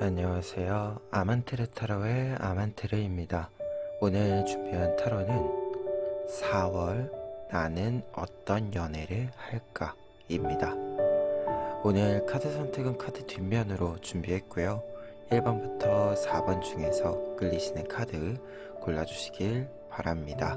안녕하세요. 아만테르 타로의 아만테르입니다. 오늘 준비한 타로는 4월 나는 어떤 연애를 할까? 입니다. 오늘 카드 선택은 카드 뒷면으로 준비했고요. 1번부터 4번 중에서 끌리시는 카드 골라주시길 바랍니다.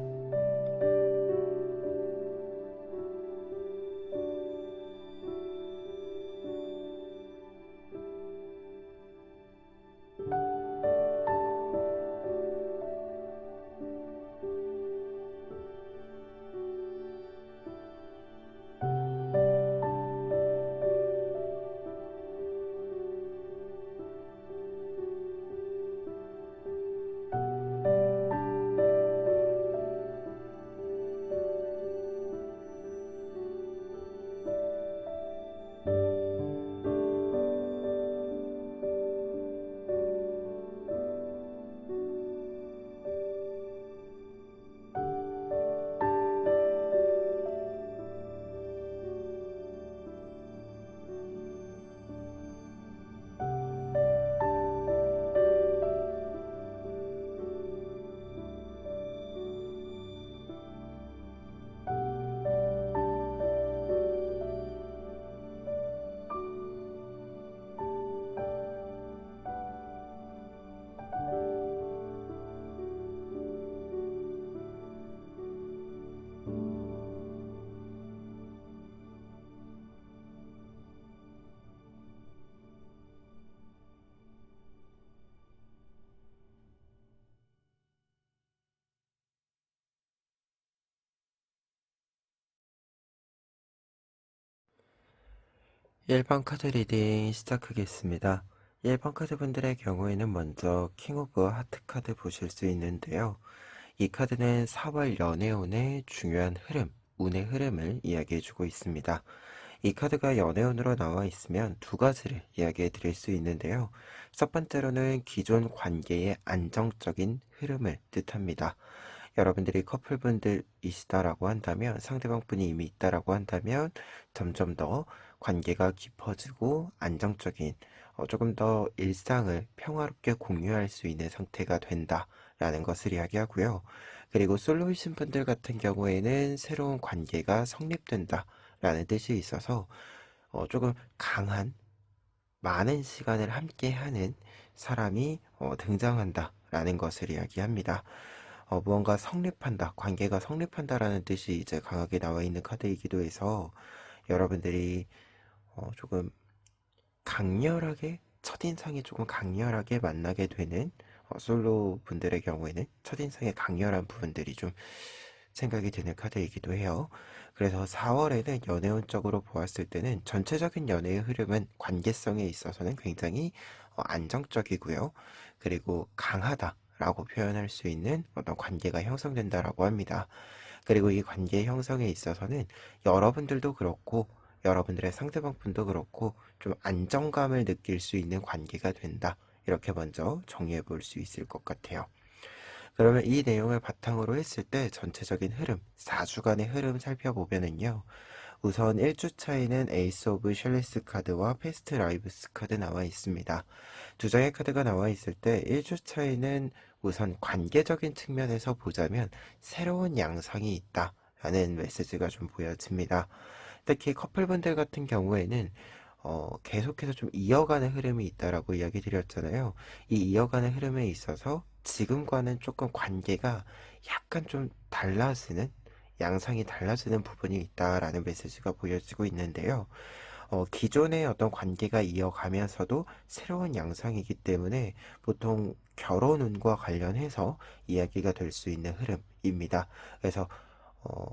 일 번 카드 리딩 시작하겠습니다. 1번 카드 분들의 경우에는 먼저 킹 오브 하트 카드 보실 수 있는데요. 이 카드는 4월 연애운의 중요한 흐름, 운의 흐름을 이야기해주고 있습니다. 이 카드가 연애운으로 나와 있으면 두 가지를 이야기해 드릴 수 있는데요. 첫 번째로는 기존 관계의 안정적인 흐름을 뜻합니다. 여러분들이 커플분들이시다라고 한다면, 상대방분이 이미 있다라고 한다면 점점 더 관계가 깊어지고 안정적인, 조금 더 일상을 평화롭게 공유할 수 있는 상태가 된다라는 것을 이야기하고요. 그리고 솔로이신 분들 같은 경우에는 새로운 관계가 성립된다라는 뜻이 있어서 조금 강한, 많은 시간을 함께하는 사람이 등장한다라는 것을 이야기합니다. 무언가 성립한다, 관계가 성립한다라는 뜻이 이제 강하게 나와 있는 카드이기도 해서 여러분들이 조금 강렬하게, 첫인상이 조금 강렬하게 만나게 되는, 솔로 분들의 경우에는 첫인상의 강렬한 부분들이 좀 생각이 드는 카드이기도 해요. 그래서 4월에는 연애운적으로 보았을 때는 전체적인 연애의 흐름은 관계성에 있어서는 굉장히 안정적이고요. 그리고 강하다라고 표현할 수 있는 어떤 관계가 형성된다라고 합니다. 그리고 이 관계 형성에 있어서는 여러분들도 그렇고 여러분들의 상대방분도 그렇고 좀 안정감을 느낄 수 있는 관계가 된다. 이렇게 먼저 정리해 볼 수 있을 것 같아요. 그러면 이 내용을 바탕으로 했을 때 전체적인 흐름, 4주간의 흐름 살펴보면은요. 우선 1주차에는 에이스 오브 셜리스 카드와 패스트 라이브스 카드 나와 있습니다. 두 장의 카드가 나와 있을 때 1주차에는 우선 관계적인 측면에서 보자면 새로운 양상이 있다 라는 메시지가 좀 보여집니다. 특히 커플분들 같은 경우에는 계속해서 좀 이어가는 흐름이 있다라고 이야기 드렸잖아요. 이 이어가는 흐름에 있어서 지금과는 조금 관계가 약간 좀 달라지는, 양상이 달라지는 부분이 있다라는 메시지가 보여지고 있는데요. 기존의 어떤 관계가 이어가면서도 새로운 양상이기 때문에 보통 결혼운과 관련해서 이야기가 될 수 있는 흐름입니다. 그래서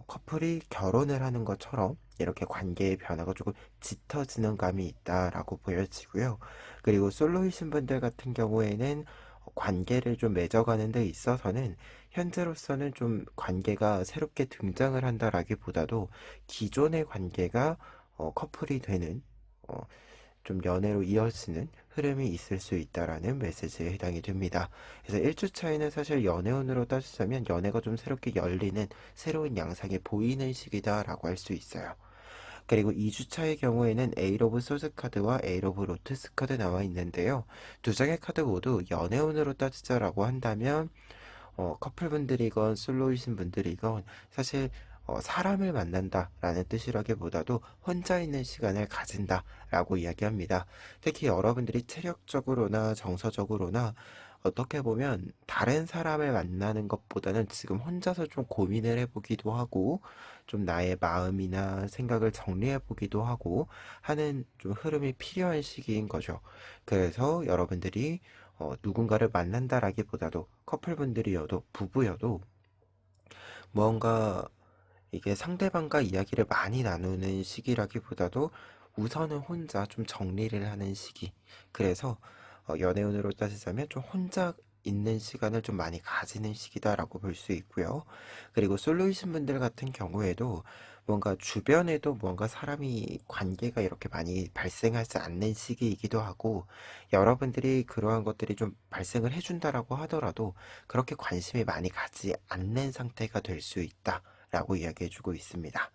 커플이 결혼을 하는 것처럼 이렇게 관계의 변화가 조금 짙어지는 감이 있다라고 보여지고요. 그리고 솔로이신 분들 같은 경우에는 관계를 좀 맺어가는 데 있어서는 현재로서는 좀 관계가 새롭게 등장을 한다라기보다도 기존의 관계가 커플이 되는, 어, 좀 연애로 이어지는 흐름이 있을 수 있다라는 메시지에 해당이 됩니다. 그래서 1주 차이는 사실 연애운으로 따지자면 연애가 좀 새롭게 열리는 새로운 양상이 보이는 시기다라고 할 수 있어요. 그리고 2주차의 경우에는 에잇 오브 소드 카드와 에잇 오브 로투스 카드 나와 있는데요. 두 장의 카드 모두 연애운으로 따지자라고 한다면 커플분들이건 솔로이신 분들이건 사실 사람을 만난다라는 뜻이라기보다도 혼자 있는 시간을 가진다라고 이야기합니다. 특히 여러분들이 체력적으로나 정서적으로나 어떻게 보면 다른 사람을 만나는 것보다는 지금 혼자서 좀 고민을 해보기도 하고 좀 나의 마음이나 생각을 정리해보기도 하고 하는 좀 흐름이 필요한 시기인 거죠. 그래서 여러분들이 누군가를 만난다라기보다도 커플분들이어도 부부여도 무언가 이게 상대방과 이야기를 많이 나누는 시기라기보다도 우선은 혼자 좀 정리를 하는 시기. 그래서 연애운으로 따지자면 좀 혼자 있는 시간을 좀 많이 가지는 시기다라고 볼 수 있고요. 그리고 솔로이신 분들 같은 경우에도 뭔가 주변에도 뭔가 사람이 관계가 이렇게 많이 발생하지 않는 시기이기도 하고 여러분들이 그러한 것들이 좀 발생을 해준다라고 하더라도 그렇게 관심이 많이 가지 않는 상태가 될 수 있다. 라고 이야기해주고 있습니다.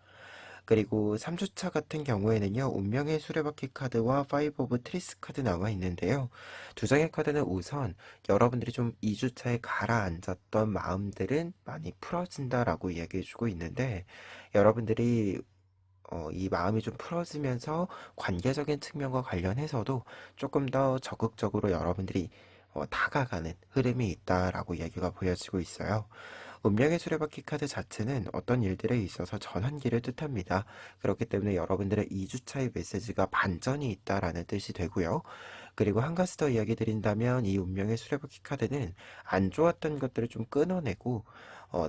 그리고 3주차 같은 경우에는요, 운명의 수레바퀴 카드와 파이브 오브 트리스 카드 나와 있는데요. 두 장의 카드는 우선 여러분들이 좀 2주차에 가라앉았던 마음들은 많이 풀어진다라고 이야기해주고 있는데, 여러분들이 이 마음이 좀 풀어지면서 관계적인 측면과 관련해서도 조금 더 적극적으로 여러분들이 다가가는 흐름이 있다라고 이야기가 보여지고 있어요. 운명의 수레바퀴 카드 자체는 어떤 일들에 있어서 전환기를 뜻합니다. 그렇기 때문에 여러분들의 2주차의 메시지가 반전이 있다라는 뜻이 되고요. 그리고 한 가지 더 이야기 드린다면 이 운명의 수레바퀴 카드는 안 좋았던 것들을 좀 끊어내고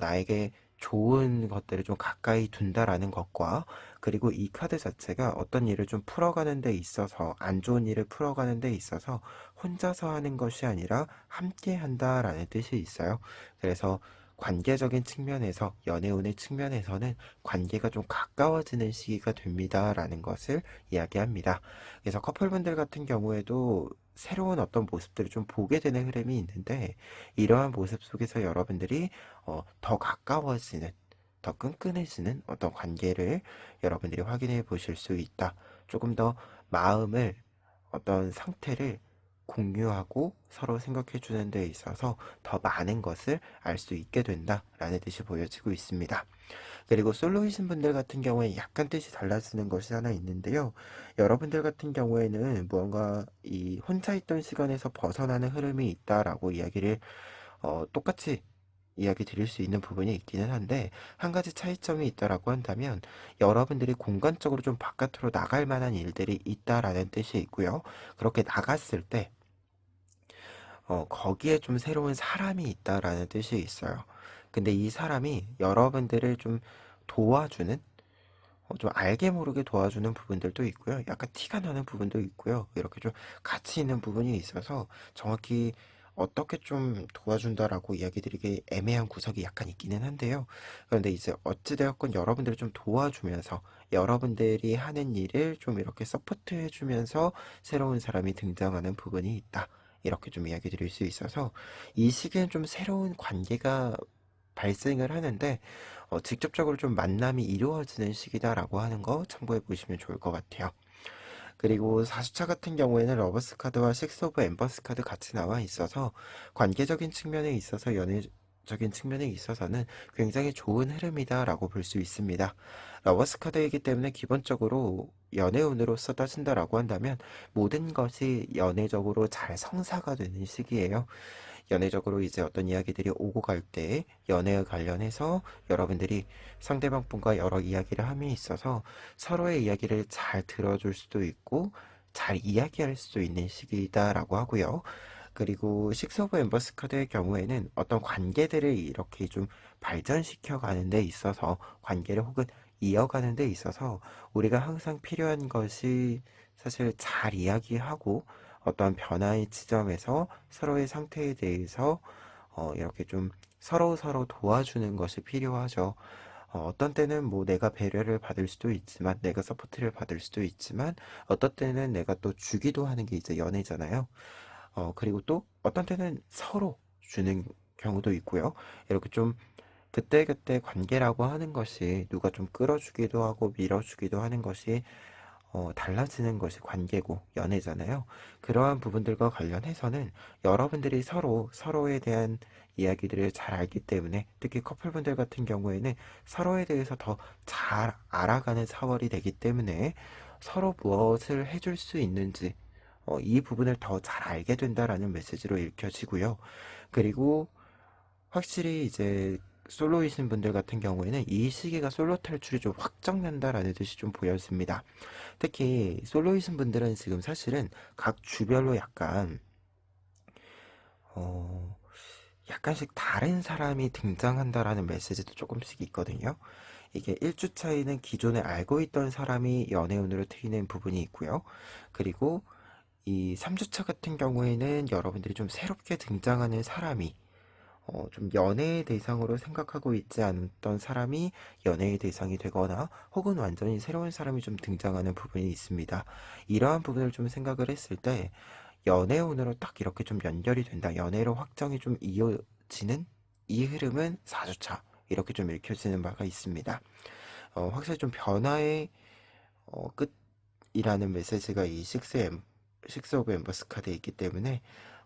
나에게 좋은 것들을 좀 가까이 둔다라는 것과 그리고 이 카드 자체가 어떤 일을 좀 풀어가는 데 있어서 안 좋은 일을 풀어가는 데 있어서 혼자서 하는 것이 아니라 함께 한다라는 뜻이 있어요. 그래서 관계적인 측면에서 연애운의 측면에서는 관계가 좀 가까워지는 시기가 됩니다라는 것을 이야기합니다. 그래서 커플분들 같은 경우에도 새로운 어떤 모습들을 좀 보게 되는 흐름이 있는데 이러한 모습 속에서 여러분들이 더 가까워지는 더 끈끈해지는 어떤 관계를 여러분들이 확인해 보실 수 있다. 조금 더 마음을 어떤 상태를 공유하고 서로 생각해 주는 데 있어서 더 많은 것을 알 수 있게 된다라는 뜻이 보여지고 있습니다. 그리고 솔로이신 분들 같은 경우에 약간 뜻이 달라지는 것이 하나 있는데요. 여러분들 같은 경우에는 무언가 이 혼자 있던 시간에서 벗어나는 흐름이 있다라고 이야기를 똑같이 이야기 드릴 수 있는 부분이 있기는 한데 한 가지 차이점이 있다라고 한다면 여러분들이 공간적으로 좀 바깥으로 나갈 만한 일들이 있다라는 뜻이 있고요. 그렇게 나갔을 때 거기에 좀 새로운 사람이 있다라는 뜻이 있어요. 근데 이 사람이 여러분들을 좀 도와주는 좀 알게 모르게 도와주는 부분들도 있고요. 약간 티가 나는 부분도 있고요. 이렇게 좀 가치 있는 부분이 있어서 정확히 어떻게 좀 도와준다라고 이야기 드리기 애매한 구석이 약간 있기는 한데요. 그런데 이제 어찌되었건 여러분들을 좀 도와주면서 여러분들이 하는 일을 좀 이렇게 서포트 해주면서 새로운 사람이 등장하는 부분이 있다. 이렇게 좀 이야기 드릴 수 있어서 이 시기엔 좀 새로운 관계가 발생을 하는데 직접적으로 좀 만남이 이루어지는 시기다라고 하는 거 참고해 보시면 좋을 것 같아요. 그리고 4주차 같은 경우에는 러버스 카드와 식스 오브 엠버스 카드 같이 나와 있어서 관계적인 측면에 있어서 연애적인 측면에 있어서는 굉장히 좋은 흐름이다라고 볼 수 있습니다. 러버스 카드이기 때문에 기본적으로 연애운으로서 따진다라고 한다면 모든 것이 연애적으로 잘 성사가 되는 시기예요. 연애적으로 이제 어떤 이야기들이 오고 갈 때 연애에 관련해서 여러분들이 상대방 분과 여러 이야기를 함에 있어서 서로의 이야기를 잘 들어줄 수도 있고 잘 이야기할 수도 있는 시기다라고 하고요. 그리고 식스 오브 엠버스 카드의 경우에는 어떤 관계들을 이렇게 좀 발전시켜 가는 데 있어서 관계를 혹은 이어가는 데 있어서 우리가 항상 필요한 것이 사실 잘 이야기하고 어떤 변화의 지점에서 서로의 상태에 대해서 이렇게 좀 서로 도와주는 것이 필요하죠. 어떤 때는 뭐 내가 배려를 받을 수도 있지만, 내가 서포트를 받을 수도 있지만, 어떤 때는 내가 또 주기도 하는 게 이제 연애잖아요. 그리고 또 어떤 때는 서로 주는 경우도 있고요. 이렇게 좀 그때그때 관계라고 하는 것이 누가 좀 끌어주기도 하고 밀어주기도 하는 것이 달라지는 것이 관계고 연애잖아요. 그러한 부분들과 관련해서는 여러분들이 서로에 대한 이야기들을 잘 알기 때문에 특히 커플분들 같은 경우에는 서로에 대해서 더 잘 알아가는 4월이 되기 때문에 서로 무엇을 해줄 수 있는지 이 부분을 더 잘 알게 된다라는 메시지로 읽혀지고요. 그리고 확실히 이제 솔로이신 분들 같은 경우에는 이 시기가 솔로 탈출이 좀 확정난다라는 뜻이 좀 보여집니다. 특히 솔로이신 분들은 지금 사실은 각 주별로 어, 약간씩 다른 사람이 등장한다라는 메시지도 조금씩 있거든요. 이게 1주 차이는 기존에 알고 있던 사람이 연애운으로 트이는 부분이 있고요. 그리고 이 3주차 같은 경우에는 여러분들이 좀 새롭게 등장하는 사람이 좀 연애의 대상으로 생각하고 있지 않던 사람이 연애의 대상이 되거나 혹은 완전히 새로운 사람이 좀 등장하는 부분이 있습니다. 이러한 부분을 좀 생각을 했을 때 연애운으로 딱 이렇게 좀 연결이 된다. 연애로 확정이 좀 이어지는 이 흐름은 4주차 이렇게 좀 읽혀지는 바가 있습니다. 확실히 좀 변화의 끝이라는 메시지가 이 식스 오브 엠버스 카드에 있기 때문에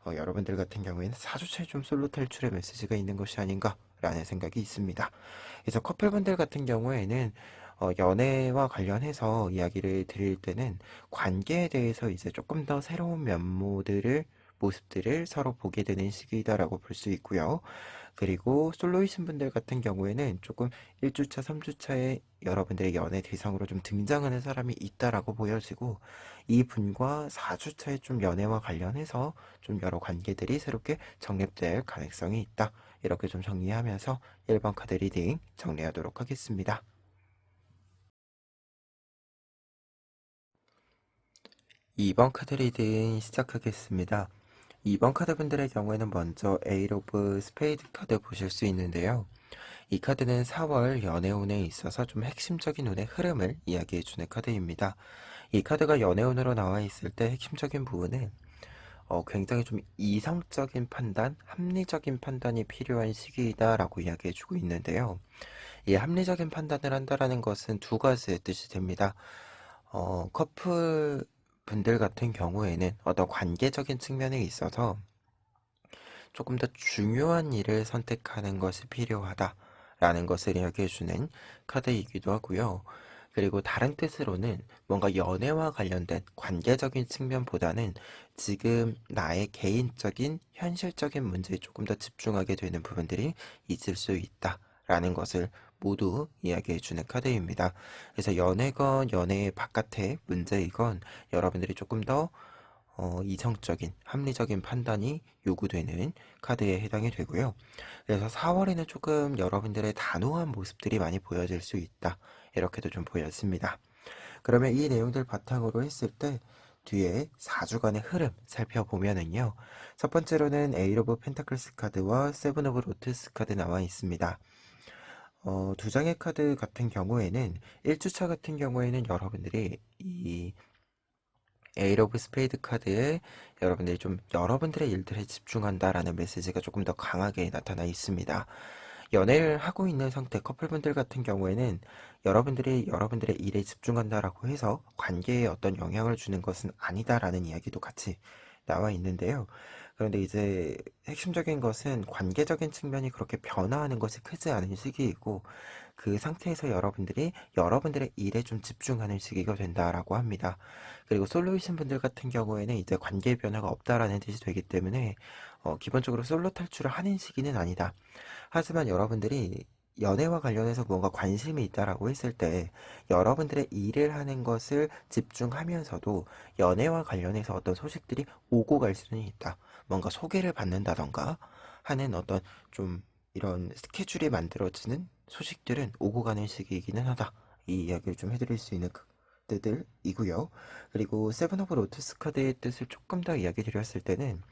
여러분들 같은 경우에는 4주차에 좀 솔로 탈출의 메시지가 있는 것이 아닌가라는 생각이 있습니다. 그래서 커플분들 같은 경우에는 연애와 관련해서 이야기를 드릴 때는 관계에 대해서 이제 조금 더 새로운 모습들을 서로 보게 되는 시기다라고 볼 수 있고요. 그리고 솔로이신 분들 같은 경우에는 조금 1주차, 3주차에 여러분들의 연애 대상으로 좀 등장하는 사람이 있다라고 보여지고 이 분과 4주차에 좀 연애와 관련해서 좀 여러 관계들이 새롭게 정립될 가능성이 있다. 이렇게 좀 정리하면서 1번 카드 리딩 정리하도록 하겠습니다. 2번 카드 리딩 시작하겠습니다. 2번 카드 분들의 경우에는 먼저 에잇 오브 스페이드 카드 보실 수 있는데요. 이 카드는 4월 연애운에 있어서 좀 핵심적인 운의 흐름을 이야기해주는 카드입니다. 이 카드가 연애운으로 나와 있을 때 핵심적인 부분은 굉장히 좀 이성적인 판단, 합리적인 판단이 필요한 시기이다라고 이야기해주고 있는데요. 이 합리적인 판단을 한다라는 것은 두 가지의 뜻이 됩니다. 커플 분들 같은 경우에는 어떤 관계적인 측면에 있어서 조금 더 중요한 일을 선택하는 것이 필요하다라는 것을 이야기해주는 카드이기도 하고요. 그리고 다른 뜻으로는 뭔가 연애와 관련된 관계적인 측면보다는 지금 나의 개인적인 현실적인 문제에 조금 더 집중하게 되는 부분들이 있을 수 있다라는 것을 모두 이야기해주는 카드입니다. 그래서 연애건 연애 바깥의 문제이건 여러분들이 조금 더 이성적인, 합리적인 판단이 요구되는 카드에 해당이 되고요. 그래서 4월에는 조금 여러분들의 단호한 모습들이 많이 보여질 수 있다. 이렇게도 좀 보여집니다. 그러면 이 내용들 바탕으로 했을 때 뒤에 4주간의 흐름 살펴보면은요. 첫 번째로는 에잇 오브 펜타클스 카드와 세븐 오브 로트스 카드 나와 있습니다. 두 장의 카드 같은 경우에는 1주차 같은 경우에는 여러분들이 이 에잇 오브 스페이드 카드에 여러분들이 좀 여러분들의 일들에 집중한다라는 메시지가 조금 더 강하게 나타나 있습니다. 연애를 하고 있는 상태 커플분들 같은 경우에는 여러분들이 여러분들의 일에 집중한다라고 해서 관계에 어떤 영향을 주는 것은 아니다라는 이야기도 같이 나와 있는데요. 그런데 이제 핵심적인 것은 관계적인 측면이 그렇게 변화하는 것이 크지 않은 시기이고 그 상태에서 여러분들이 여러분들의 일에 좀 집중하는 시기가 된다라고 합니다. 그리고 솔로이신 분들 같은 경우에는 이제 관계 변화가 없다라는 뜻이 되기 때문에 기본적으로 솔로 탈출을 하는 시기는 아니다. 하지만 여러분들이 연애와 관련해서 뭔가 관심이 있다라고 했을 때 여러분들의 일을 하는 것을 집중하면서도 연애와 관련해서 어떤 소식들이 오고 갈 수는 있다. 뭔가 소개를 받는다던가 하는 어떤 좀 이런 스케줄이 만들어지는 소식들은 오고 가는 시기이기는 하다. 이 이야기를 좀 해드릴 수 있는 뜻들이고요. 그리고 세븐 오브 로투스 카드의 뜻을 조금 더 이야기 드렸을 때는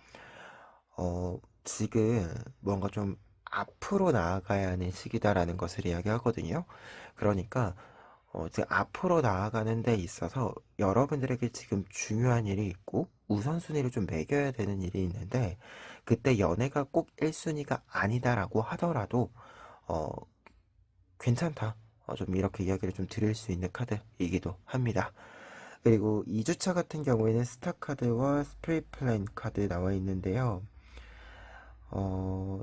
지금 뭔가 좀 앞으로 나아가야 하는 시기다라는 것을 이야기하거든요. 그러니까 이제 앞으로 나아가는 데 있어서 여러분들에게 지금 중요한 일이 있고 우선순위를 좀 매겨야 되는 일이 있는데 그때 연애가 꼭 1순위가 아니다라고 하더라도 어, 괜찮다. 좀 이렇게 이야기를 좀 드릴 수 있는 카드이기도 합니다. 그리고 2주차 같은 경우에는 스타 카드와 스프릿 플랜 카드 나와 있는데요.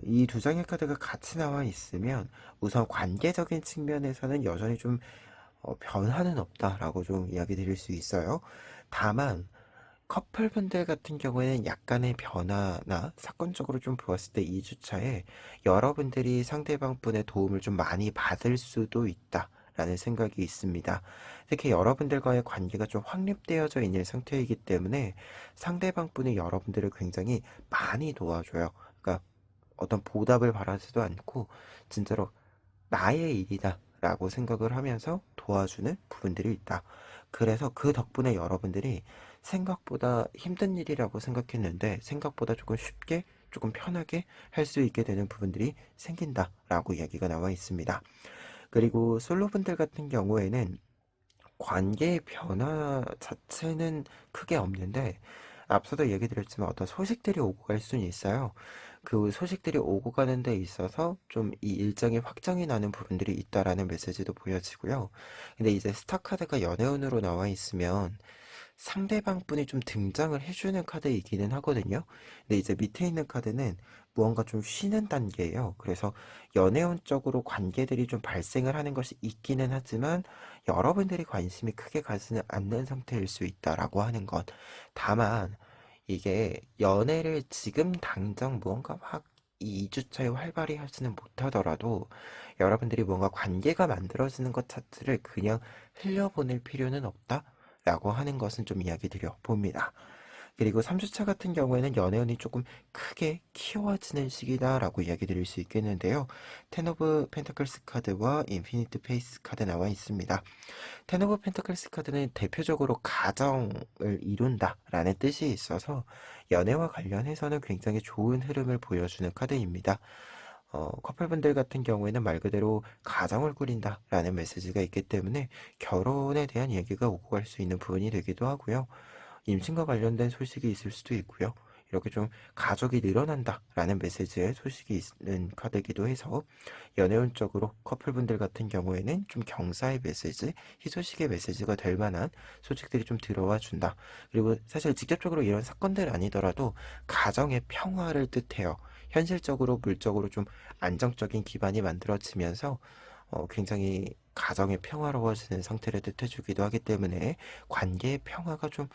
이 두 장의 카드가 같이 나와 있으면 우선 관계적인 측면에서는 여전히 좀 변화는 없다라고 좀 이야기 드릴 수 있어요. 다만 커플분들 같은 경우에는 약간의 변화나 사건적으로 좀 보았을 때 2주차에 여러분들이 상대방 분의 도움을 좀 많이 받을 수도 있다. 라는 생각이 있습니다. 특히 여러분들과의 관계가 좀 확립되어져 있는 상태이기 때문에 상대방 분이 여러분들을 굉장히 많이 도와줘요. 그러니까 어떤 보답을 바라지도 않고 진짜로 나의 일이다 라고 생각을 하면서 도와주는 부분들이 있다. 그래서 그 덕분에 여러분들이 생각보다 힘든 일이라고 생각했는데 생각보다 조금 쉽게 조금 편하게 할 수 있게 되는 부분들이 생긴다 라고 이야기가 나와 있습니다. 그리고 솔로분들 같은 경우에는 관계의 변화 자체는 크게 없는데 앞서도 얘기 드렸지만 어떤 소식들이 오고 갈 수는 있어요. 그 소식들이 오고 가는 데 있어서 좀 이 일정이 확정이 나는 부분들이 있다라는 메시지도 보여지고요. 근데 이제 스타카드가 연애운으로 나와 있으면 상대방 분이 좀 등장을 해주는 카드이기는 하거든요. 근데 이제 밑에 있는 카드는 무언가 좀 쉬는 단계예요. 그래서 연애운적으로 관계들이 좀 발생을 하는 것이 있기는 하지만 여러분들이 관심이 크게 가지는 않는 상태일 수 있다라고 하는 것. 다만 이게 연애를 지금 당장 무언가 막 이 2주차에 활발히 하지는 못하더라도 여러분들이 뭔가 관계가 만들어지는 것 자체를 그냥 흘려보낼 필요는 없다. 라고 하는 것은 좀 이야기 드려 봅니다. 그리고 3주차 같은 경우에는 연애운이 조금 크게 키워지는 시기다라고 이야기 드릴 수 있겠는데요. 텐 오브 펜타클스 카드와 인피니트 페이스 카드 나와 있습니다. 텐 오브 펜타클스 카드는 대표적으로 가정을 이룬다라는 뜻이 있어서 연애와 관련해서는 굉장히 좋은 흐름을 보여주는 카드입니다. 커플분들 같은 경우에는 말 그대로 가정을 꾸린다라는 메시지가 있기 때문에 결혼에 대한 얘기가 오고 갈 수 있는 부분이 되기도 하고요. 임신과 관련된 소식이 있을 수도 있고요. 이렇게 좀 가족이 늘어난다라는 메시지의 소식이 있는 카드이기도 해서 연애운적으로 커플분들 같은 경우에는 좀 경사의 메시지, 희소식의 메시지가 될 만한 소식들이 좀 들어와 준다. 그리고 사실 직접적으로 이런 사건들 아니더라도 가정의 평화를 뜻해요. 현실적으로 물적으로 좀 안정적인 기반이 만들어지면서 굉장히 가정이 평화로워지는 상태를 뜻해주기도 하기 때문에 관계의 평화가 좀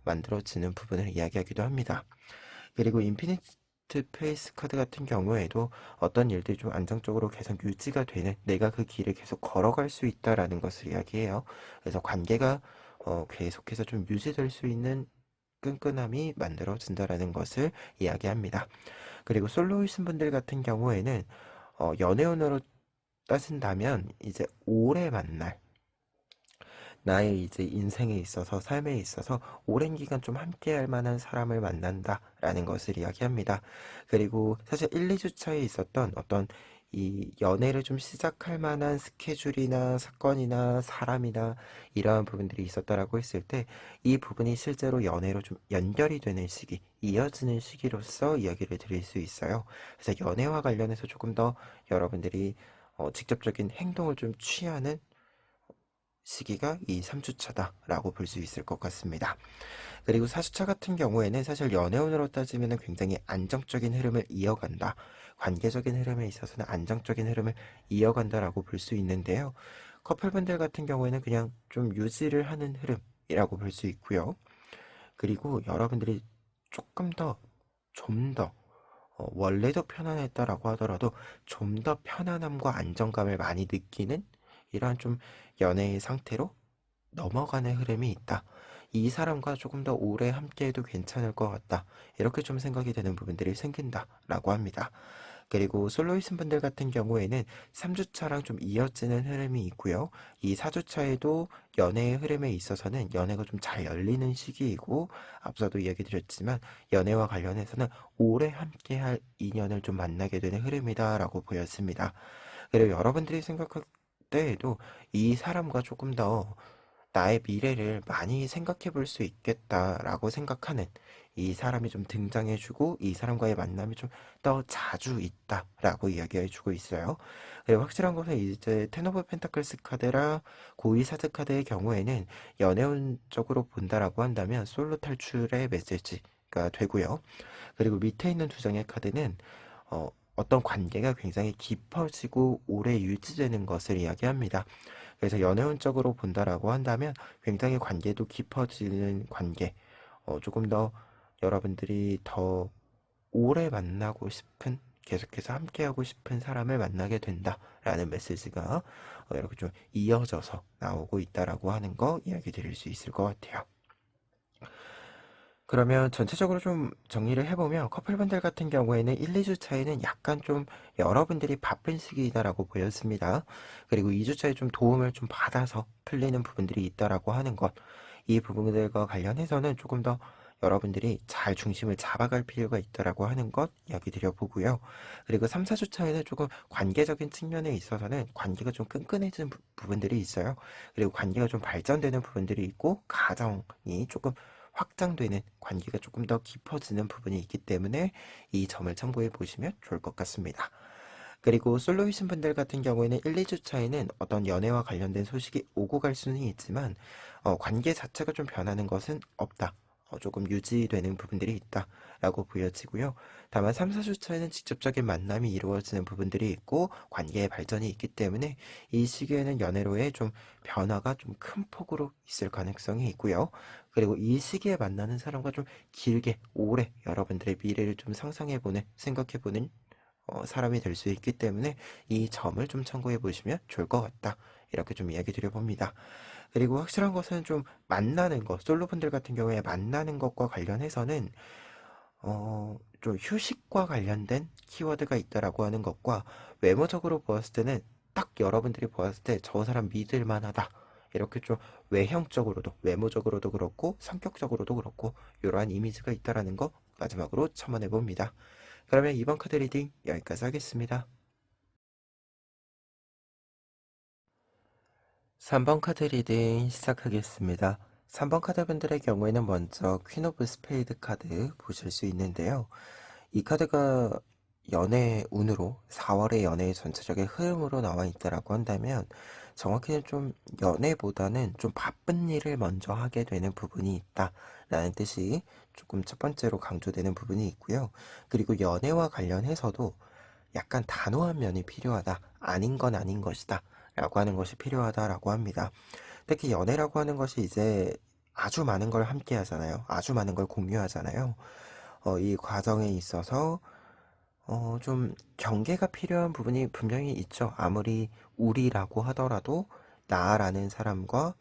만들어지는 부분을 이야기하기도 합니다. 그리고 인피니트 페이스 카드 같은 경우에도 어떤 일들이 좀 안정적으로 계속 유지가 되는 내가 그 길을 계속 걸어갈 수 있다라는 것을 이야기해요. 그래서 관계가 계속해서 좀 유지될 수 있는 끈끈함이 만들어진다라는 것을 이야기합니다. 그리고 솔로이신 분들 같은 경우에는 연애운으로 따진다면 이제 오래 만날 나의 이제 인생에 있어서 삶에 있어서 오랜 기간 좀 함께할 만한 사람을 만난다라는 것을 이야기합니다. 그리고 사실 1, 2주 차에 있었던 어떤 이 연애를 좀 시작할 만한 스케줄이나 사건이나 사람이나 이러한 부분들이 있었다라고 했을 때 이 부분이 실제로 연애로 좀 연결이 되는 시기, 이어지는 시기로서 이야기를 드릴 수 있어요. 그래서 연애와 관련해서 조금 더 여러분들이 직접적인 행동을 좀 취하는 시기가 이 3주차다라고 볼 수 있을 것 같습니다. 그리고 4주차 같은 경우에는 사실 연애운으로 따지면 굉장히 안정적인 흐름을 이어간다. 관계적인 흐름에 있어서는 안정적인 흐름을 이어간다라고 볼 수 있는데요. 커플분들 같은 경우에는 그냥 좀 유지를 하는 흐름이라고 볼 수 있고요. 그리고 여러분들이 조금 더, 좀 더, 원래도 편안했다라고 하더라도 좀 더 편안함과 안정감을 많이 느끼는 이러한 좀 연애의 상태로 넘어가는 흐름이 있다. 이 사람과 조금 더 오래 함께해도 괜찮을 것 같다. 이렇게 좀 생각이 되는 부분들이 생긴다라고 합니다. 그리고 솔로이신 분들 같은 경우에는 3주차랑 좀 이어지는 흐름이 있고요. 이 4주차에도 연애의 흐름에 있어서는 연애가 좀 잘 열리는 시기이고 앞서도 이야기 드렸지만 연애와 관련해서는 오래 함께할 인연을 좀 만나게 되는 흐름이다라고 보였습니다. 그리고 여러분들이 생각할 때에도 이 사람과 조금 더 나의 미래를 많이 생각해 볼 수 있겠다라고 생각하는 이 사람이 좀 등장해주고 이 사람과의 만남이 좀 더 자주 있다라고 이야기해주고 있어요. 그리고 확실한 것은 이제 텐 오브 펜타클스 카드라 고위 사드 카드의 경우에는 연애운적으로 본다라고 한다면 솔로 탈출의 메시지가 되고요. 그리고 밑에 있는 두 장의 카드는 어떤 관계가 굉장히 깊어지고 오래 유지되는 것을 이야기합니다. 그래서 연애운적으로 본다라고 한다면 굉장히 관계도 깊어지는 관계, 조금 더 여러분들이 더 오래 만나고 싶은, 계속해서 함께하고 싶은 사람을 만나게 된다라는 메시지가 이렇게 좀 이어져서 나오고 있다라고 하는 거 이야기 드릴 수 있을 것 같아요. 그러면 전체적으로 좀 정리를 해보면 커플분들 같은 경우에는 1, 2주 차이는 약간 좀 여러분들이 바쁜 시기이다라고 보였습니다. 그리고 2주 차에 좀 도움을 좀 받아서 풀리는 부분들이 있다라고 하는 것. 이 부분들과 관련해서는 조금 더 여러분들이 잘 중심을 잡아갈 필요가 있다라고 하는 것 이야기 드려보고요. 그리고 3, 4주 차에는 조금 관계적인 측면에 있어서는 관계가 좀 끈끈해지는 부분들이 있어요. 그리고 관계가 좀 발전되는 부분들이 있고 가정이 조금 확장되는 관계가 조금 더 깊어지는 부분이 있기 때문에 이 점을 참고해 보시면 좋을 것 같습니다. 그리고 솔로이신 분들 같은 경우에는 1, 2주 차에는 어떤 연애와 관련된 소식이 오고 갈 수는 있지만 관계 자체가 좀 변하는 것은 없다. 조금 유지되는 부분들이 있다라고 보여지고요. 다만 3, 4주 차에는 직접적인 만남이 이루어지는 부분들이 있고 관계의 발전이 있기 때문에 이 시기에는 연애로의 좀 변화가 좀 큰 폭으로 있을 가능성이 있고요. 그리고 이 시기에 만나는 사람과 좀 길게 오래 여러분들의 미래를 좀 상상해보는 생각해보는 사람이 될 수 있기 때문에 이 점을 좀 참고해 보시면 좋을 것 같다. 이렇게 좀 이야기 드려봅니다. 그리고 확실한 것은 좀 만나는 것, 솔로분들 같은 경우에 만나는 것과 관련해서는 좀 휴식과 관련된 키워드가 있다라고 하는 것과 외모적으로 보았을 때는 딱 여러분들이 보았을 때 저 사람 믿을 만하다. 이렇게 좀 외형적으로도, 외모적으로도 그렇고, 성격적으로도 그렇고, 이러한 이미지가 있다라는 거 마지막으로 첨언해 봅니다. 그러면 이번 카드 리딩 여기까지 하겠습니다. 3번 카드 리딩 시작하겠습니다. 3번 카드 분들의 경우에는 먼저 퀸 오브 스페이드 카드 보실 수 있는데요. 이 카드가 연애 운으로 4월의 연애의 전체적인 흐름으로 나와 있다라고 한다면 정확히는 좀 연애보다는 좀 바쁜 일을 먼저 하게 되는 부분이 있다라는 뜻이 조금 첫 번째로 강조되는 부분이 있고요. 그리고 연애와 관련해서도 약간 단호한 면이 필요하다. 아닌 건 아닌 것이다. 라고 하는 것이 필요하다라고 합니다. 특히 연애라고 하는 것이 이제 아주 많은 걸 함께 하잖아요. 아주 많은 걸 공유하잖아요. 이 과정에 있어서 좀 경계가 필요한 부분이 분명히 있죠. 아무리 우리라고 하더라도 나라는 사람과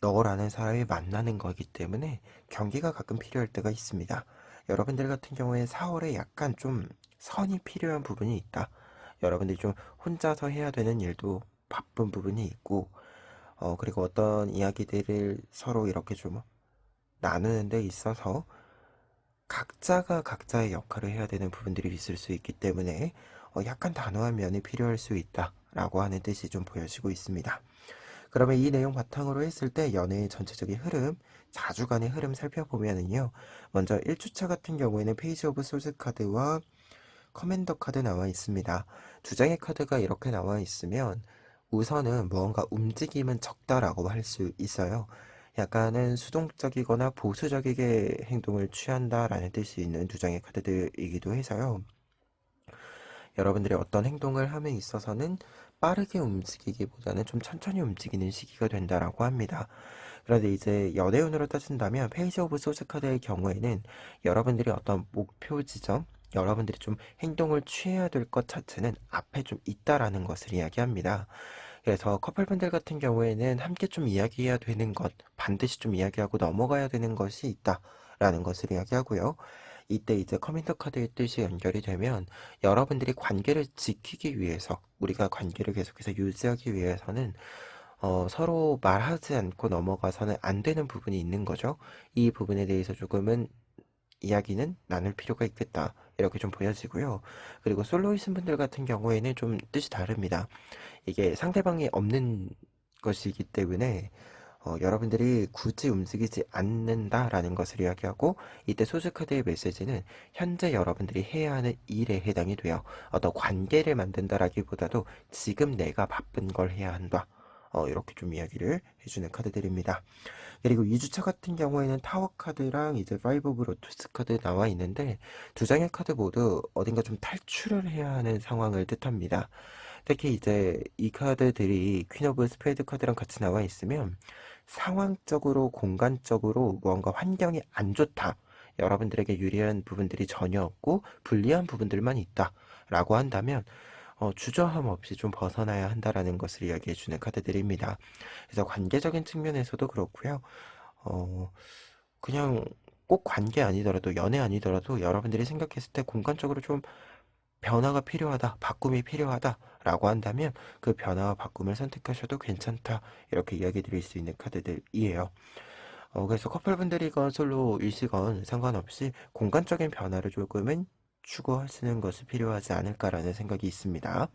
너라는 사람이 만나는 거기 때문에 경계가 가끔 필요할 때가 있습니다. 여러분들 같은 경우에 4월에 약간 좀 선이 필요한 부분이 있다. 여러분들이 좀 혼자서 해야 되는 일도 바쁜 부분이 있고, 그리고 어떤 이야기들을 서로 이렇게 좀 나누는 데 있어서 각자가 각자의 역할을 해야 되는 부분들이 있을 수 있기 때문에 약간 단호한 면이 필요할 수 있다라고 하는 뜻이 좀 보여지고 있습니다. 그러면 이 내용 바탕으로 했을 때 연애의 전체적인 흐름, 4주간의 흐름 살펴보면은요. 먼저 1주차 같은 경우에는 페이지 오브 소스 카드와 커맨더 카드 나와 있습니다. 두 장의 카드가 이렇게 나와 있으면 우선은 무언가 움직임은 적다라고 할 수 있어요. 약간은 수동적이거나 보수적이게 행동을 취한다라는 뜻이 있는 두 장의 카드들이기도 해서요. 여러분들이 어떤 행동을 함에 있어서는 빠르게 움직이기보다는 좀 천천히 움직이는 시기가 된다라고 합니다. 그런데 이제 연애운으로 따진다면 페이지 오브 소스 카드의 경우에는 여러분들이 어떤 목표 지점, 여러분들이 좀 행동을 취해야 될 것 자체는 앞에 좀 있다라는 것을 이야기합니다. 그래서 커플분들 같은 경우에는 함께 좀 이야기해야 되는 것, 반드시 좀 이야기하고 넘어가야 되는 것이 있다라는 것을 이야기하고요. 이때 이제 커맨더 카드의 뜻이 연결이 되면 여러분들이 관계를 지키기 위해서 우리가 관계를 계속해서 유지하기 위해서는 서로 말하지 않고 넘어가서는 안 되는 부분이 있는 거죠. 이 부분에 대해서 조금은 이야기는 나눌 필요가 있겠다. 이렇게 좀 보여지고요. 그리고 솔로이신 분들 같은 경우에는 좀 뜻이 다릅니다. 이게 상대방이 없는 것이기 때문에 여러분들이 굳이 움직이지 않는다라는 것을 이야기하고, 이때 소스카드의 메시지는 현재 여러분들이 해야 하는 일에 해당이 돼요. 어떤 관계를 만든다라기보다도 지금 내가 바쁜 걸 해야 한다. 이렇게 좀 이야기를 해주는 카드들입니다. 그리고 2주차 같은 경우에는 타워 카드랑 이제 파이브 오브 로투스 카드 나와 있는데, 두 장의 카드 모두 어딘가 좀 탈출을 해야 하는 상황을 뜻합니다. 특히 이제 이 카드들이 퀸 오브 스페이드 카드랑 같이 나와 있으면 상황적으로 공간적으로 무언가 환경이 안 좋다, 여러분들에게 유리한 부분들이 전혀 없고 불리한 부분들만 있다 라고 한다면 주저함 없이 좀 벗어나야 한다라는 것을 이야기해 주는 카드들입니다. 그래서 관계적인 측면에서도 그렇고요. 어, 그냥 꼭 관계 아니더라도, 연애 아니더라도 여러분들이 생각했을 때 공간적으로 좀 변화가 필요하다, 바꿈이 필요하다라고 한다면 그 변화와 바꿈을 선택하셔도 괜찮다, 이렇게 이야기 드릴 수 있는 카드들이에요. 그래서 커플분들이건 솔로이시건 상관없이 공간적인 변화를 조금은 추구하시는 것이 필요하지 않을까라는 생각이 있습니다.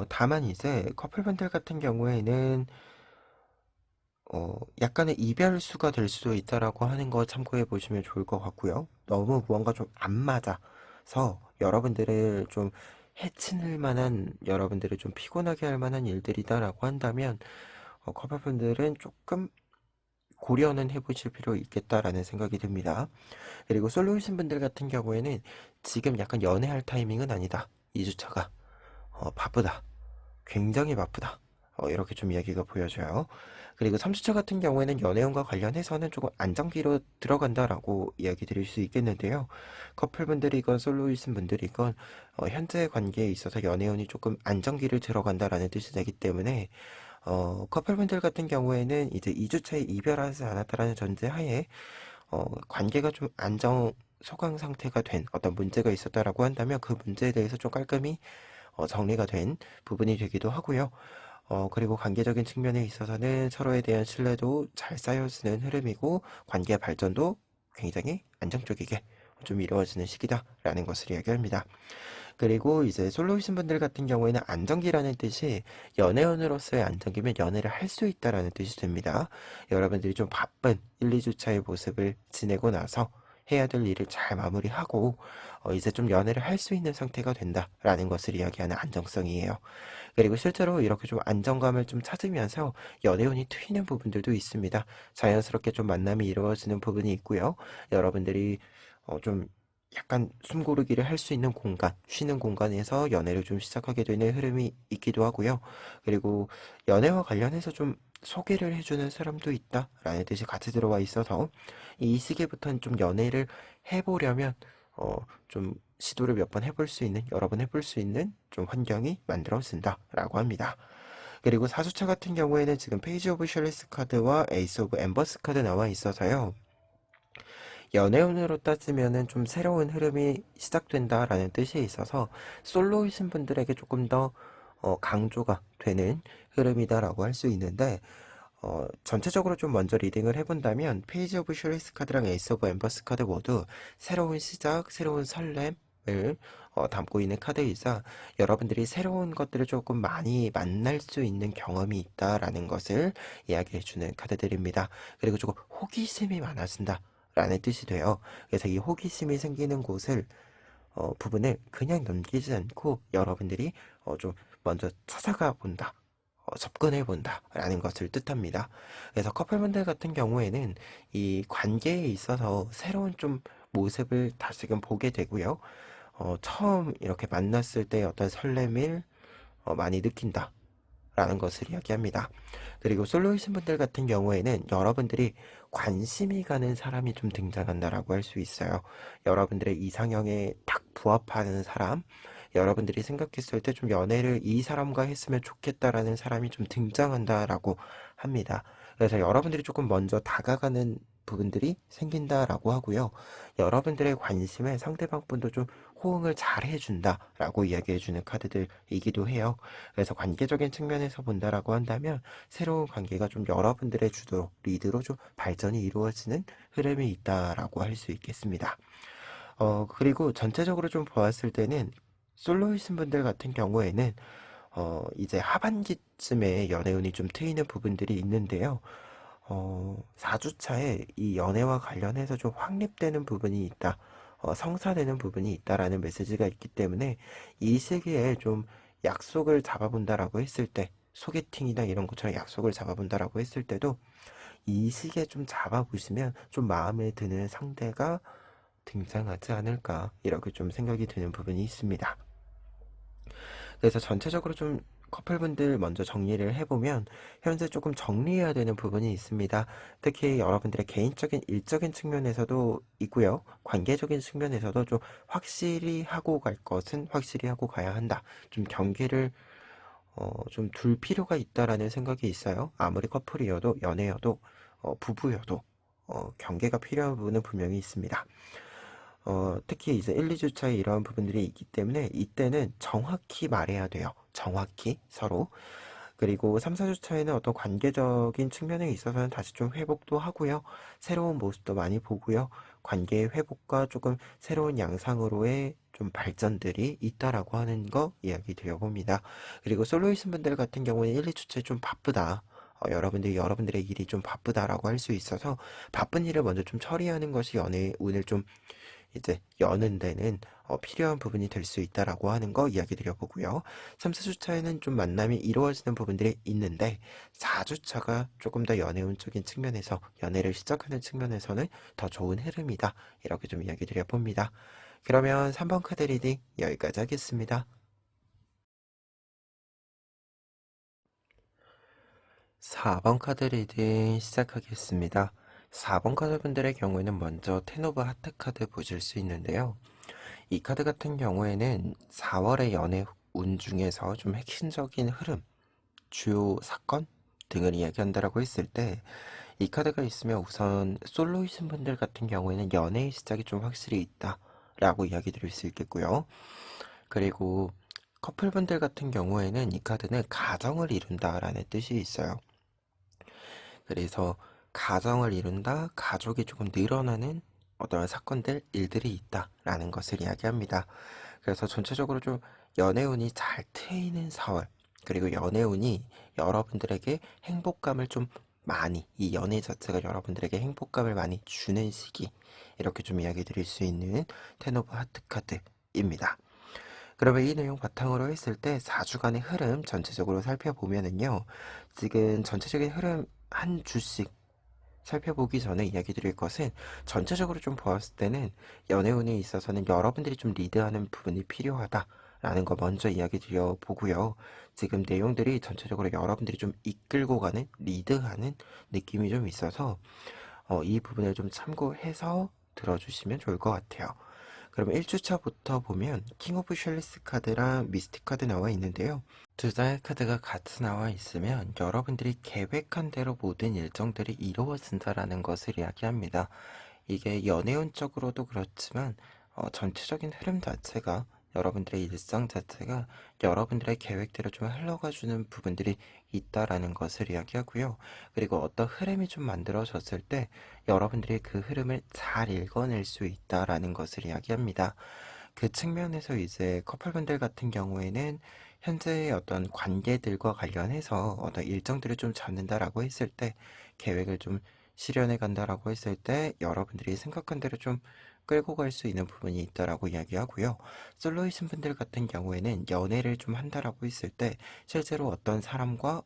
다만 이제 커플분들 같은 경우에는 약간의 이별수가 될 수도 있다라고 하는 거 참고해 보시면 좋을 것 같고요. 너무 무언가 좀 안 맞아서 여러분들을 좀 해치는 만한, 여러분들을 좀 피곤하게 할 만한 일들이다라고 한다면 커플분들은 조금 고려는 해보실 필요 있겠다라는 생각이 듭니다. 그리고 솔로이신 분들 같은 경우에는 지금 약간 연애할 타이밍은 아니다. 2주차가 바쁘다. 굉장히 바쁘다. 이렇게 좀 이야기가 보여져요. 그리고 3주차 같은 경우에는 연애운과 관련해서는 조금 안정기로 들어간다라고 이야기 드릴 수 있겠는데요. 커플분들이건 솔로이신 분들이건 현재 관계에 있어서 연애운이 조금 안정기를 들어간다라는 뜻이 되기 때문에 커플분들 같은 경우에는 이제 2주차에 이별하지 않았다라는 전제하에 관계가 좀 소강 상태가 된 어떤 문제가 있었다라고 한다면 그 문제에 대해서 좀 깔끔히 정리가 된 부분이 되기도 하고요. 그리고 관계적인 측면에 있어서는 서로에 대한 신뢰도 잘 쌓여지는 흐름이고 관계 발전도 굉장히 안정적이게 좀 이루어지는 시기다라는 것을 이야기합니다. 그리고 이제 솔로이신 분들 같은 경우에는 안정기라는 뜻이 연애운으로서의 안정기면 연애를 할 수 있다라는 뜻이 됩니다. 여러분들이 좀 바쁜 1, 2주차의 모습을 지내고 나서 해야 될 일을 잘 마무리하고 이제 좀 연애를 할 수 있는 상태가 된다라는 것을 이야기하는 안정성이에요. 그리고 실제로 이렇게 좀 안정감을 좀 찾으면서 연애운이 트이는 부분들도 있습니다. 자연스럽게 좀 만남이 이루어지는 부분이 있고요. 여러분들이 좀 약간 숨 고르기를 할 수 있는 공간, 쉬는 공간에서 연애를 좀 시작하게 되는 흐름이 있기도 하고요. 그리고 연애와 관련해서 좀 소개를 해주는 사람도 있다라는 뜻이 같이 들어와 있어서 이 시기부터는 좀 연애를 해보려면 좀 시도를 몇 번 해볼 수 있는, 여러 번 해볼 수 있는 좀 환경이 만들어진다라고 합니다. 그리고 4주차 같은 경우에는 지금 페이지 오브 셜리스 카드와 에이스 오브 엠버스 카드 나와 있어서요. 연애운으로 따지면은 좀 새로운 흐름이 시작된다라는 뜻이 있어서 솔로이신 분들에게 조금 더 강조가 되는 흐름이다라고 할 수 있는데, 전체적으로 좀 먼저 리딩을 해본다면 페이지 오브 슈리스 카드랑 에이스 오브 엠버스 카드 모두 새로운 시작, 새로운 설렘을 담고 있는 카드이자 여러분들이 새로운 것들을 조금 많이 만날 수 있는 경험이 있다라는 것을 이야기해주는 카드들입니다. 그리고 조금 호기심이 많아진다 라는 뜻이 돼요. 그래서 이 호기심이 생기는 부분을 그냥 넘기지 않고 여러분들이 좀 먼저 찾아가 본다, 접근해 본다라는 것을 뜻합니다. 그래서 커플분들 같은 경우에는 이 관계에 있어서 새로운 좀 모습을 다시금 보게 되고요. 처음 이렇게 만났을 때 어떤 설렘을 많이 느낀다 라는 것을 이야기합니다. 그리고 솔로이신 분들 같은 경우에는 여러분들이 관심이 가는 사람이 좀 등장한다라고 할 수 있어요. 여러분들의 이상형에 딱 부합하는 사람, 여러분들이 생각했을 때 좀 연애를 이 사람과 했으면 좋겠다라는 사람이 좀 등장한다라고 합니다. 그래서 여러분들이 조금 먼저 다가가는 부분들이 생긴다라고 하고요. 여러분들의 관심에 상대방 분도 좀 호응을 잘 해준다라고 이야기해주는 카드들이기도 해요. 그래서 관계적인 측면에서 본다라고 한다면 새로운 관계가 좀 여러분들의 주도로, 리드로 좀 발전이 이루어지는 흐름이 있다라고 할 수 있겠습니다. 그리고 전체적으로 좀 보았을 때는 솔로이신 분들 같은 경우에는 이제 하반기쯤에 연애운이 좀 트이는 부분들이 있는데요. 4주차에 이 연애와 관련해서 좀 확립되는 부분이 있다. 성사되는 부분이 있다라는 메시지가 있기 때문에 이 시기에 좀 약속을 잡아본다라고 했을 때, 소개팅이나 이런 것처럼 약속을 잡아본다라고 했을 때도 이 시기에 좀 잡아보시면 좀 마음에 드는 상대가 등장하지 않을까, 이렇게 좀 생각이 드는 부분이 있습니다. 그래서 전체적으로 좀 커플분들 먼저 정리를 해보면 현재 조금 정리해야 되는 부분이 있습니다. 특히 여러분들의 개인적인 일적인 측면에서도 있고요. 관계적인 측면에서도 좀 확실히 하고 갈 것은 확실히 하고 가야 한다. 좀 경계를 좀 둘 필요가 있다라는 생각이 있어요. 아무리 커플이어도 연애여도 부부여도 경계가 필요한 부분은 분명히 있습니다. 특히 이제 1, 2주 차에 이러한 부분들이 있기 때문에 이때는 정확히 말해야 돼요. 정확히 서로. 그리고 3, 4주 차에는 어떤 관계적인 측면에 있어서는 다시 좀 회복도 하고요. 새로운 모습도 많이 보고요. 관계의 회복과 조금 새로운 양상으로의 좀 발전들이 있다라고 하는 거 이야기 드려봅니다. 그리고 솔로이신 분들 같은 경우는 1, 2주 차에 좀 바쁘다. 여러분들의 일이 좀 바쁘다라고 할 수 있어서 바쁜 일을 먼저 좀 처리하는 것이 연애의 운을 좀 이제 여는 데는 필요한 부분이 될 수 있다라고 하는 거 이야기 드려보고요. 3, 4주차에는 좀 만남이 이루어지는 부분들이 있는데 4주차가 조금 더 연애운적인 측면에서 연애를 시작하는 측면에서는 더 좋은 흐름이다. 이렇게 좀 이야기 드려봅니다. 그러면 3번 카드 리딩 여기까지 하겠습니다. 4번 카드 리딩 시작하겠습니다. 4번 카드 분들의 경우에는 먼저 텐 오브 하트 카드 보실 수 있는데요. 이 카드 같은 경우에는 4월의 연애 운 중에서 좀 핵심적인 흐름, 주요 사건 등을 이야기한다라고 했을 때 이 카드가 있으면 우선 솔로이신 분들 같은 경우에는 연애의 시작이 좀 확실히 있다라고 이야기 드릴 수 있겠고요. 그리고 커플분들 같은 경우에는 이 카드는 가정을 이룬다라는 뜻이 있어요. 그래서 가정을 이룬다, 가족이 조금 늘어나는 어떤 사건들, 일들이 있다라는 것을 이야기합니다. 그래서 전체적으로 좀 연애운이 잘 트이는 4월, 그리고 연애운이 여러분들에게 행복감을 좀 많이, 이 연애 자체가 여러분들에게 행복감을 많이 주는 시기, 이렇게 좀 이야기 드릴 수 있는 텐 오브 하트 카드입니다. 그러면 이 내용 바탕으로 했을 때 4주간의 흐름 전체적으로 살펴보면은요, 지금 전체적인 흐름 한 주씩 살펴보기 전에 이야기 드릴 것은 전체적으로 좀 보았을 때는 연애운에 있어서는 여러분들이 좀 리드하는 부분이 필요하다라는 거 먼저 이야기 드려 보고요. 지금 내용들이 전체적으로 여러분들이 좀 이끌고 가는, 리드하는 느낌이 좀 있어서 이 부분을 좀 참고해서 들어주시면 좋을 것 같아요. 그럼 1주차부터 보면 킹 오브 셜리스 카드랑 미스틱 카드 나와 있는데요. 두 장의 카드가 같이 나와 있으면 여러분들이 계획한 대로 모든 일정들이 이루어진다라는 것을 이야기합니다. 이게 연애운적으로도 그렇지만 전체적인 흐름 자체가 여러분들의 일상 자체가 여러분들의 계획대로 좀 흘러가주는 부분들이 있다라는 것을 이야기하고요. 그리고 어떤 흐름이 좀 만들어졌을 때 여러분들이 그 흐름을 잘 읽어낼 수 있다라는 것을 이야기합니다. 그 측면에서 이제 커플분들 같은 경우에는 현재의 어떤 관계들과 관련해서 어떤 일정들을 좀 잡는다라고 했을 때 계획을 좀 실현해 간다라고 했을 때 여러분들이 생각한 대로 좀 끌고 갈 수 있는 부분이 있다라고 이야기하고요. 솔로이신 분들 같은 경우에는 연애를 좀 한다라고 했을 때 실제로 어떤 사람과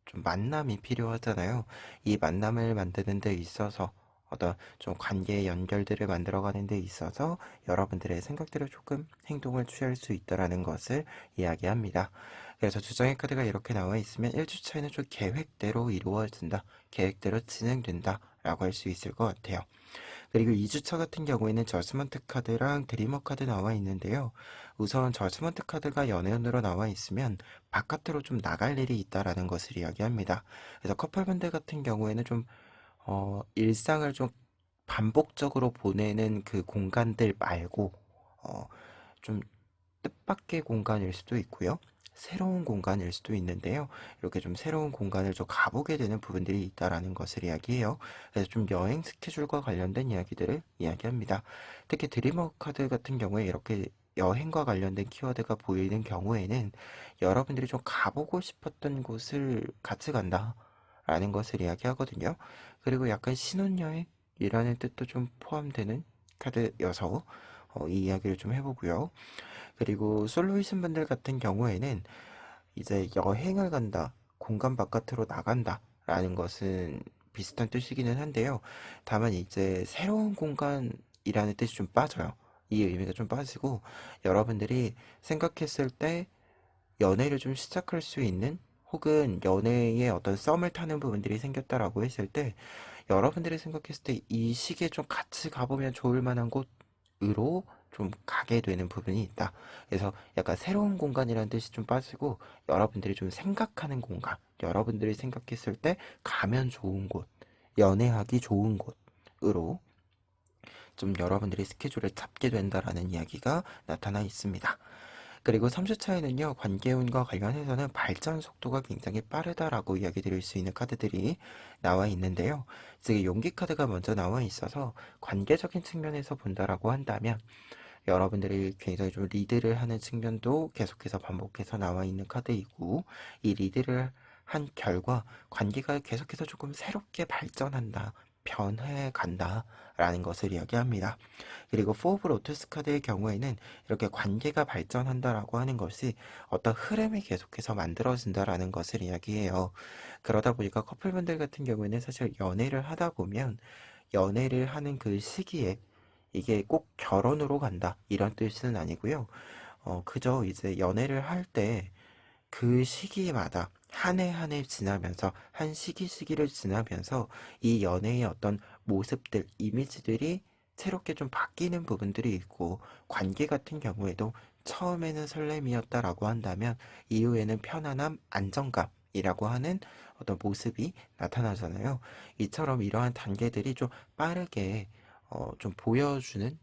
좀 만남이 필요하잖아요. 이 만남을 만드는 데 있어서 어떤 좀 관계의 연결들을 만들어가는 데 있어서 여러분들의 생각대로 조금 행동을 취할 수 있다라는 것을 이야기합니다. 그래서 주정의 카드가 이렇게 나와 있으면 1주차에는 좀 계획대로 이루어진다, 계획대로 진행된다 라고 할 수 있을 것 같아요. 그리고 2주차 같은 경우에는 저스먼트 카드랑 드리머 카드 나와 있는데요. 우선 저스먼트 카드가 연애운으로 나와 있으면 바깥으로 좀 나갈 일이 있다라는 것을 이야기합니다. 그래서 커플분들 같은 경우에는 좀 일상을 좀 반복적으로 보내는 그 공간들 말고 좀 뜻밖의 공간일 수도 있고요. 새로운 공간일 수도 있는데요. 이렇게 좀 새로운 공간을 좀 가보게 되는 부분들이 있다라는 것을 이야기해요. 그래서 좀 여행 스케줄과 관련된 이야기들을 이야기합니다. 특히 드리머 카드 같은 경우에 이렇게 여행과 관련된 키워드가 보이는 경우에는 여러분들이 좀 가보고 싶었던 곳을 같이 간다 라는 것을 이야기하거든요. 그리고 약간 신혼여행이라는 뜻도 좀 포함되는 카드여서 이 이야기를 좀 해보고요. 그리고 솔로이신 분들 같은 경우에는 이제 여행을 간다, 공간 바깥으로 나간다 라는 것은 비슷한 뜻이기는 한데요. 다만 이제 새로운 공간이라는 뜻이 좀 빠져요. 이 의미가 좀 빠지고 여러분들이 생각했을 때 연애를 좀 시작할 수 있는 혹은 연애에 어떤 썸을 타는 부분들이 생겼다라고 했을 때 여러분들이 생각했을 때 이 시기에 좀 같이 가보면 좋을 만한 곳으로 좀 가게 되는 부분이 있다. 그래서 약간 새로운 공간이라는 뜻이 좀 빠지고 여러분들이 좀 생각하는 공간, 여러분들이 생각했을 때 가면 좋은 곳, 연애하기 좋은 곳으로 좀 여러분들이 스케줄을 잡게 된다라는 이야기가 나타나 있습니다. 그리고 3주차에는요, 관계운과 관련해서는 발전 속도가 굉장히 빠르다라고 이야기 드릴 수 있는 카드들이 나와 있는데요. 이제 용기 카드가 먼저 나와 있어서 관계적인 측면에서 본다라고 한다면 여러분들이 굉장히 좀 리드를 하는 측면도 계속해서 반복해서 나와 있는 카드이고 이 리드를 한 결과 관계가 계속해서 조금 새롭게 발전한다. 변해 간다 라는 것을 이야기합니다. 그리고 포브 로투스 카드의 경우에는 이렇게 관계가 발전한다라고 하는 것이 어떤 흐름이 계속해서 만들어진다라는 것을 이야기해요. 그러다 보니까 커플분들 같은 경우에는 사실 연애를 하다 보면 연애를 하는 그 시기에 이게 꼭 결혼으로 간다 이런 뜻은 아니고요. 그저 이제 연애를 할 때 그 시기마다 한 해 한 해 지나면서 한 시기를 지나면서 이 연애의 어떤 모습들, 이미지들이 새롭게 좀 바뀌는 부분들이 있고 관계 같은 경우에도 처음에는 설렘이었다라고 한다면 이후에는 편안함, 안정감이라고 하는 어떤 모습이 나타나잖아요. 이처럼 이러한 단계들이 좀 빠르게 좀 보여지는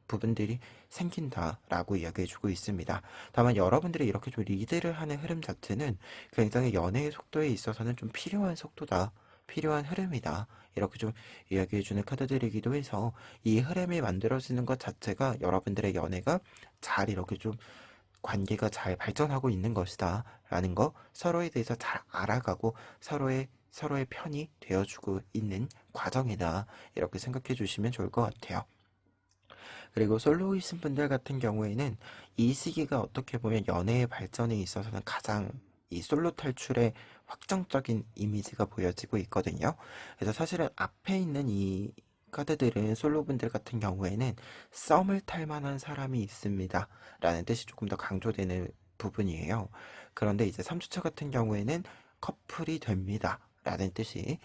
부분들이 생긴다라고 이야기해주고 있습니다. 다만 여러분들이 이렇게 좀 리드를 하는 흐름 자체는 굉장히 연애의 속도에 있어서는 좀 필요한 속도다. 필요한 흐름이다. 이렇게 좀 이야기해주는 카드들이기도 해서 이 흐름이 만들어지는 것 자체가 여러분들의 연애가 잘 이렇게 좀 관계가 잘 발전하고 있는 것이다. 라는 거 서로에 대해서 잘 알아가고 서로의 편이 되어주고 있는 과정이다. 이렇게 생각해 주시면 좋을 것 같아요. 그리고 솔로이신 분들 같은 경우에는 이 시기가 어떻게 보면 연애의 발전에 있어서는 가장 이 솔로 탈출의 확정적인 이미지가 보여지고 있거든요. 그래서 사실은 앞에 있는 이 카드들은 솔로분들 같은 경우에는 썸을 탈 만한 사람이 있습니다. 라는 뜻이 조금 더 강조되는 부분이에요. 그런데 이제 3주차 같은 경우에는 커플이 됩니다. 라는 뜻이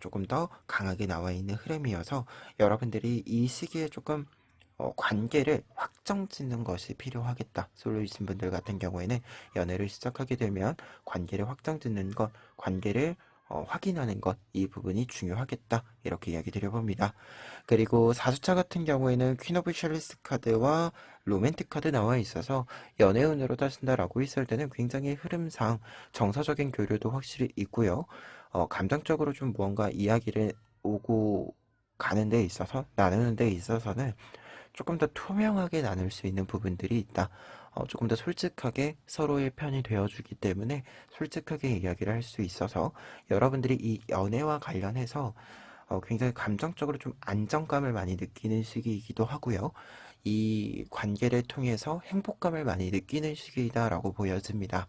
조금 더 강하게 나와 있는 흐름이어서 여러분들이 이 시기에 조금 관계를 확정 짓는 것이 필요하겠다. 솔로이신 분들 같은 경우에는 연애를 시작하게 되면 관계를 확정 짓는 것, 관계를 확인하는 것, 이 부분이 중요하겠다. 이렇게 이야기 드려봅니다. 그리고 4주차 같은 경우에는 퀸 오브 샬리스 카드와 로맨틱 카드 나와 있어서 연애운으로 따진다라고 했을 때는 굉장히 흐름상 정서적인 교류도 확실히 있고요. 감정적으로 좀 무언가 이야기를 오고 가는 데 있어서 나누는 데 있어서는 조금 더 투명하게 나눌 수 있는 부분들이 있다. 조금 더 솔직하게 서로의 편이 되어주기 때문에 솔직하게 이야기를 할 수 있어서 여러분들이 이 연애와 관련해서 굉장히 감정적으로 좀 안정감을 많이 느끼는 시기이기도 하고요. 이 관계를 통해서 행복감을 많이 느끼는 시기이다라고 보여집니다.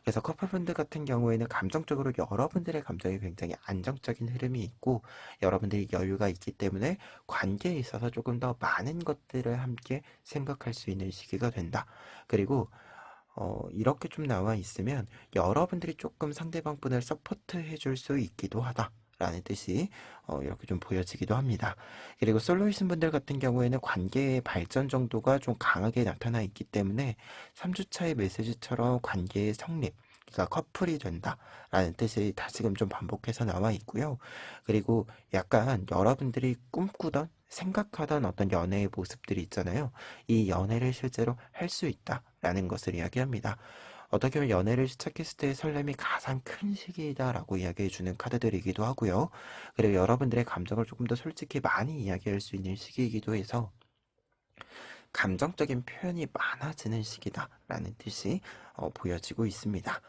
그래서 커플분들 같은 경우에는 감정적으로 여러분들의 감정이 굉장히 안정적인 흐름이 있고 여러분들이 여유가 있기 때문에 관계에 있어서 조금 더 많은 것들을 함께 생각할 수 있는 시기가 된다. 그리고 이렇게 좀 나와 있으면 여러분들이 조금 상대방 분을 서포트해 줄 수 있기도 하다. 라는 뜻이 이렇게 좀 보여지기도 합니다. 그리고 솔로이신 분들 같은 경우에는 관계의 발전 정도가 좀 강하게 나타나 있기 때문에 3주차의 메시지처럼 관계의 성립, 그러니까 커플이 된다라는 뜻이 다시금 좀 반복해서 나와 있고요. 그리고 약간 여러분들이 꿈꾸던 생각하던 어떤 연애의 모습들이 있잖아요. 이 연애를 실제로 할 수 있다라는 것을 이야기합니다. 어떻게 보면 연애를 시작했을 때의 설렘이 가장 큰 시기이다라고 이야기해주는 카드들이기도 하고요. 그리고 여러분들의 감정을 조금 더 솔직히 많이 이야기할 수 있는 시기이기도 해서 감정적인 표현이 많아지는 시기다라는 뜻이 보여지고 있습니다.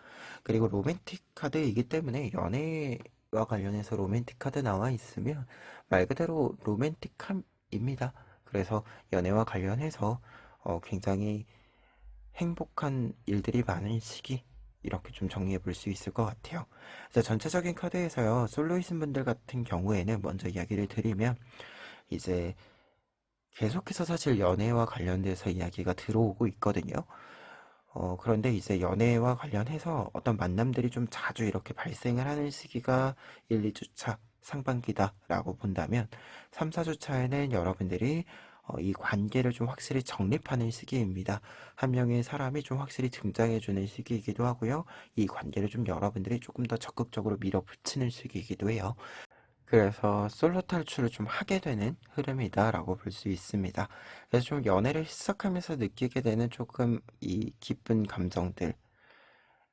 그리고 로맨틱 카드이기 때문에 연애와 관련해서 로맨틱 카드 나와 있으면 말 그대로 로맨틱함입니다. 그래서 연애와 관련해서 굉장히 행복한 일들이 많은 시기, 이렇게 좀 정리해 볼 수 있을 것 같아요. 그래서 전체적인 카드에서요, 솔로이신 분들 같은 경우에는 먼저 이야기를 드리면 이제 계속해서 사실 연애와 관련돼서 이야기가 들어오고 있거든요. 그런데 이제 연애와 관련해서 어떤 만남들이 좀 자주 이렇게 발생을 하는 시기가 1, 2주차 상반기다라고 본다면 3, 4주차에는 여러분들이 이 관계를 좀 확실히 정립하는 시기입니다. 한 명의 사람이 좀 확실히 등장해주는 시기이기도 하고요. 이 관계를 좀 여러분들이 조금 더 적극적으로 밀어붙이는 시기이기도 해요. 그래서 솔로 탈출을 좀 하게 되는 흐름이다라고 볼 수 있습니다. 그래서 좀 연애를 시작하면서 느끼게 되는 조금 이 기쁜 감정들,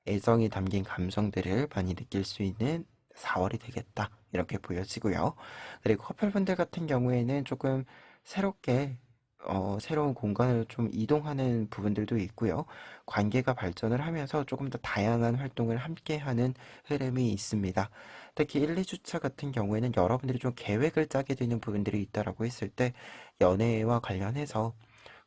애정이 담긴 감정들을 많이 느낄 수 있는 4월이 되겠다. 이렇게 보여지고요. 그리고 커플분들 같은 경우에는 조금 새롭게 새로운 공간을 좀 이동하는 부분들도 있고요. 관계가 발전을 하면서 조금 더 다양한 활동을 함께 하는 흐름이 있습니다. 특히 1, 2주차 같은 경우에는 여러분들이 좀 계획을 짜게 되는 부분들이 있다라고 했을 때 연애와 관련해서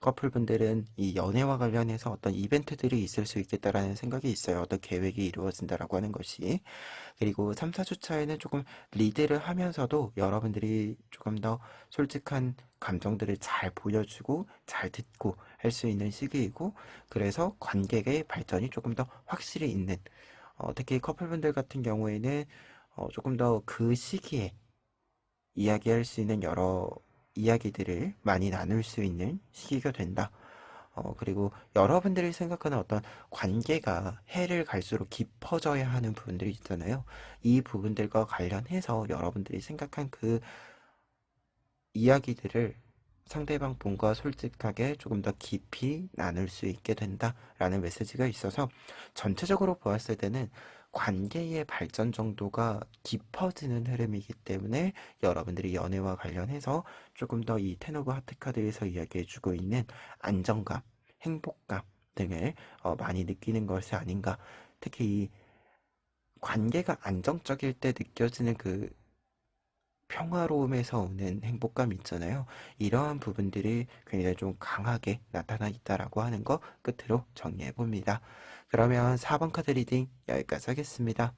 커플분들은 이 연애와 관련해서 어떤 이벤트들이 있을 수 있겠다라는 생각이 있어요. 어떤 계획이 이루어진다라고 하는 것이. 그리고 3, 4주차에는 조금 리드를 하면서도 여러분들이 조금 더 솔직한 감정들을 잘 보여주고 잘 듣고 할 수 있는 시기이고, 그래서 관계의 발전이 조금 더 확실히 있는, 특히 커플분들 같은 경우에는 조금 더 그 시기에 이야기할 수 있는 여러 이야기들을 많이 나눌 수 있는 시기가 된다. 그리고 여러분들이 생각하는 어떤 관계가 해를 갈수록 깊어져야 하는 부분들이 있잖아요. 이 부분들과 관련해서 여러분들이 생각한 그 이야기들을 상대방 분과 솔직하게 조금 더 깊이 나눌 수 있게 된다라는 메시지가 있어서 전체적으로 보았을 때는 관계의 발전 정도가 깊어지는 흐름이기 때문에 여러분들이 연애와 관련해서 조금 더 이 텐 오브 하트 카드에서 이야기해주고 있는 안정감, 행복감 등을 많이 느끼는 것이 아닌가. 특히 이 관계가 안정적일 때 느껴지는 그 평화로움에서 오는 행복감 있잖아요. 이러한 부분들이 굉장히 좀 강하게 나타나 있다라고 하는 거 끝으로 정리해 봅니다. 그러면 4번 카드 리딩 여기까지 하겠습니다.